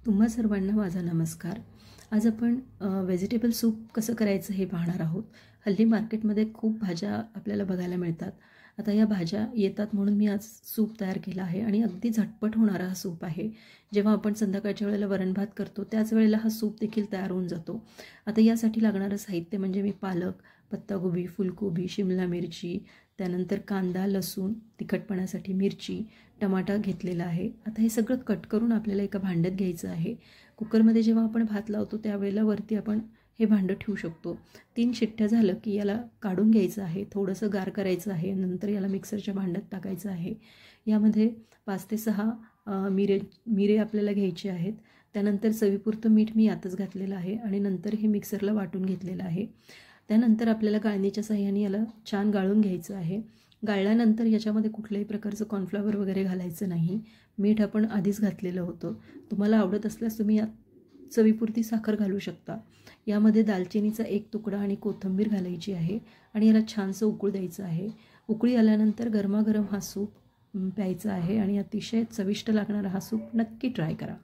तुम्हा सर्वांना माझा नमस्कार। आज आपण व्हेजिटेबल सूप कसं करायचं हे पाहणार आहोत। हल्ली मार्केटमध्ये खूप भाज्या आपल्याला बघायला मिळतात। आता या भाज्या येतात म्हणून मी आज सूप तयार केला आहे आणि अगदी झटपट होणारा हा सूप आहे। जेव्हा आपण संध्याकाळच्या वेळेला वरण भात करतो त्याच वेळेला हा सूप देखील तयार होऊन जातो। आता यासाठी लागणारं साहित्य म्हणजे मी पालक, पत्ताकोबी, फुलकोबी, शिमला मिरची, त्यानंतर कांदा, लसूण, तिखटपणासाठी मिरची, टमाटा घेतलेला आहे। आता हे सगळं कट करून आपल्याला एका भांड्यात घ्यायचं आहे। कुकरमध्ये जेव्हा आपण भात लावतो त्यावेळेला वरती आपण हे भांडं ठेवू शकतो। 3 शिट्ट्या झालं की याला काढून घ्यायचं आहे, थोडंसं गार करायचं आहे, नंतर याला मिक्सरच्या भांड्यात टाकायचं आहे। यामध्ये 5 ते 6 मिरे आपल्याला घ्यायचे आहेत। त्यानंतर चवीपुरतं मीठ मी यातच घातलेलं आहे आणि नंतर हे मिक्सरला वाटून घेतलेलं आहे। त्यानंतर आपल्याला गाळणीच्या साहाय्याने याला छान गाळून घ्यायचं आहे। गाळल्यानंतर याच्यामध्ये कुठल्याही प्रकारचं कॉर्नफ्लॉवर वगैरे घालायचं नाही। मीठ आपण आधीच घातलेलं होतं। तुम्हाला आवडत असल्यास तुम्ही यात चवीपुरती साखर घालू शकता। यामध्ये दालचिनीचा 1 तुकडा आणि कोथिंबीर घालायची आहे आणि याला छानसं उकळू द्यायचं आहे। उकळी आल्यानंतर गरमागरम हा सूप प्यायचा आहे आणि अतिशय चविष्ट लागणारा हा सूप नक्की ट्राय करा।